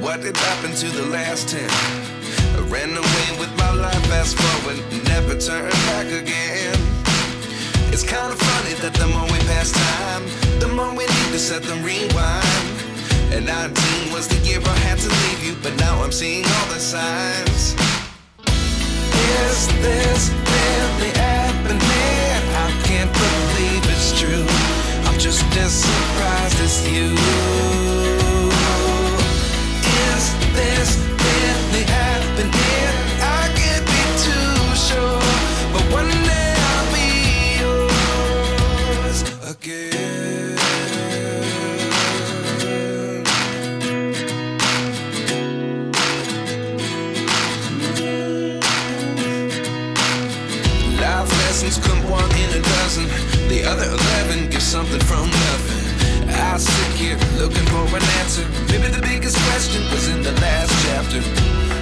What did happen to the last 10? I ran away with my life, fast forward, never turn back again. It's kind of funny that the more we pass time, the more we need to set the rewind. And 19 was the year I had to leave you, but now I'm seeing all the signs. Is this really happening? I can't believe it's true. I'm just as surprised as you. Is this really happening? I can't be too sure, but one day I'll be yours again. Life lessons come one in a dozen. The other 11 give something from nothing. I sit here looking for an answer. Maybe the biggest question was in the last chapter.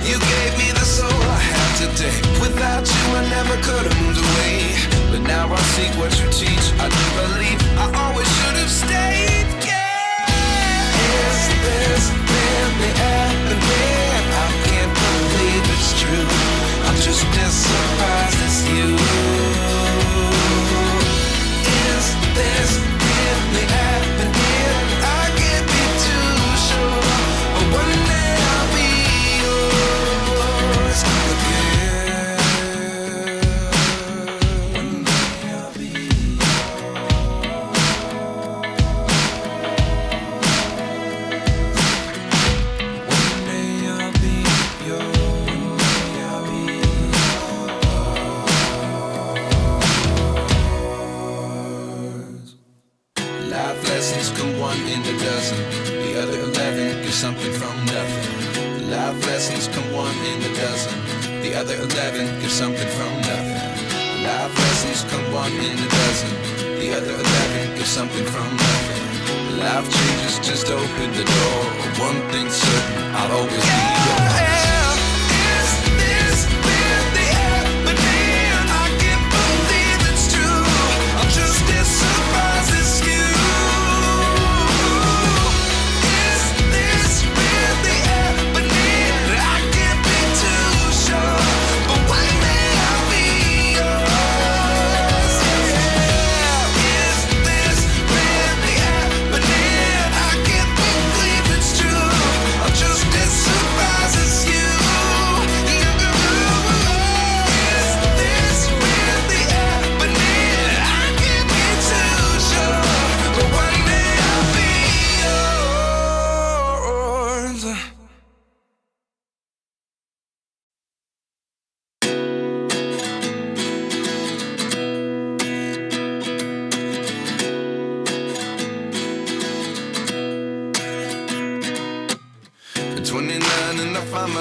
You gave me the soul I have today. Without you I never could have moved away. But now I see what you teach. I do believe I always should have stayed. Yeah. Is this really happening? I can't believe it's true. I'm just as surprised as you. Is this really happening? I can't be too sure, but one day I'll be yours again. One day I'll be One day I'll be yours. Life lessons come one in a dozen. The other 11 give something from nothing. Life lessons come one in a dozen. The other 11 give something from nothing. Life lessons come one in a dozen. The other 11 give something from nothing. Life changes, just open the door. One thing's certain, I'll always be yours.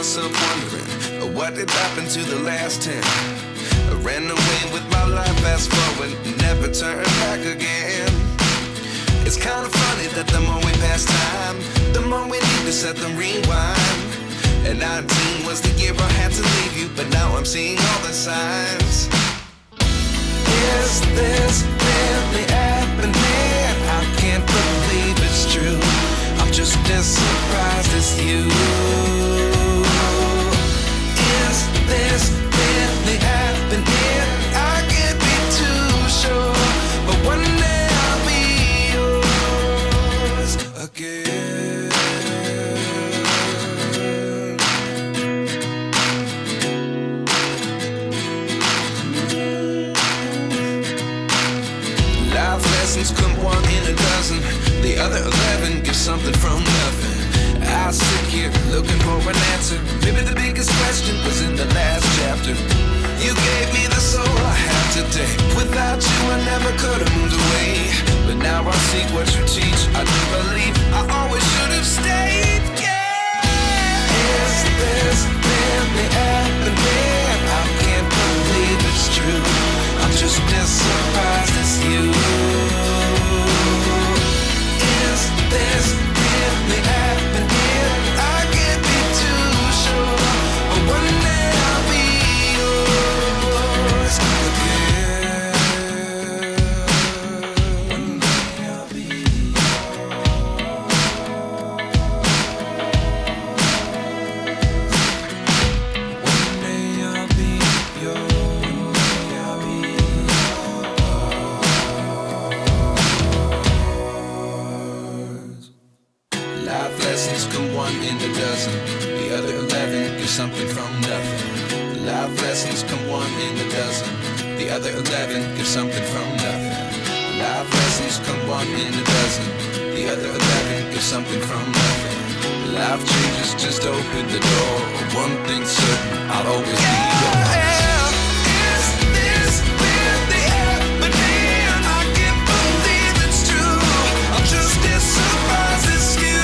Myself wondering what did happen to the last 10. I ran away with my life, fast forward, never turn back again. It's kind of funny that the more we pass time, the more we need to set the rewind. And 19 was the year I had to leave you, but now I'm seeing all the signs. Is this really happening? I can't believe it's true. I'm just as surprised as you. Is this really happening? I can't be too sure, but one day I'll be yours again. Life lessons come one in a dozen. The other 11 give something from nothing. I sit here looking for an answer. Maybe the biggest question was in the last chapter. You gave me the soul I have today. Without you I never could have moved away. But now I see what you teach. I do believe I always should have stayed. Yeah. Is this really happening? I can't believe it's true. I'm just as surprised as you. Is this really happening? I can't be too sure, but one day I'll be yours again. One day I'll be yours. a dozen. The other 11 get something from nothing. Life lessons come one in a dozen. The other 11 get something from nothing. Life lessons come one in a dozen. The other 11 get something from nothing. Life changes, just open the door. One thing's certain, I'll always be yours. Is this really happening? I can't believe it's true. I'm just as surprised as you.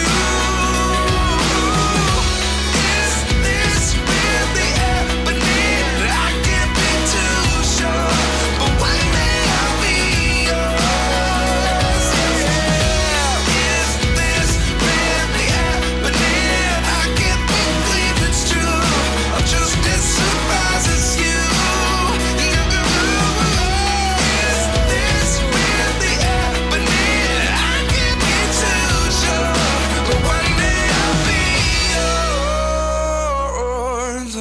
Is this really happening? I can't be too sure, but one day I'll be yours. Is this really happening? I can't believe it's true. I'm just as surprised as you. Is this really happening? I can't be too sure, but one day I'll be yours.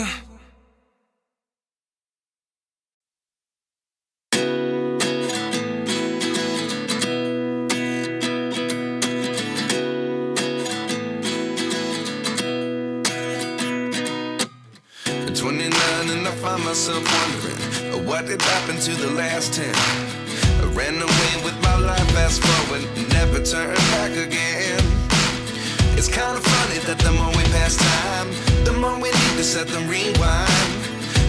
29 and I find myself wondering what did happen to the last 10. I ran away with my life, fast forward, never turn back again. It's kind of funny that the more we pass time, the more we need to set them rewind.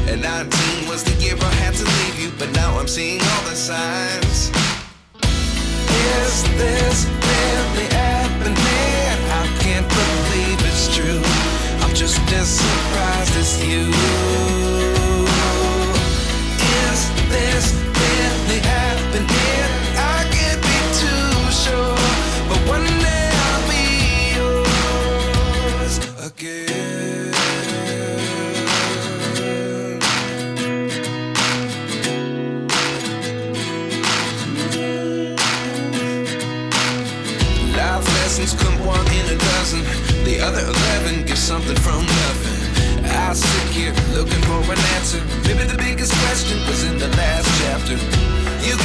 And 19 was the year I had to leave you, but now I'm seeing all the signs. Is this really happening? I can't believe it's true. I'm just as surprised as you. Is this really happening? I can't be too sure, but one day I'll be yours again. Life lessons come one in a dozen. The other 11 get something from nothing. I sit here looking for an answer. Maybe the biggest question was in the last chapter. You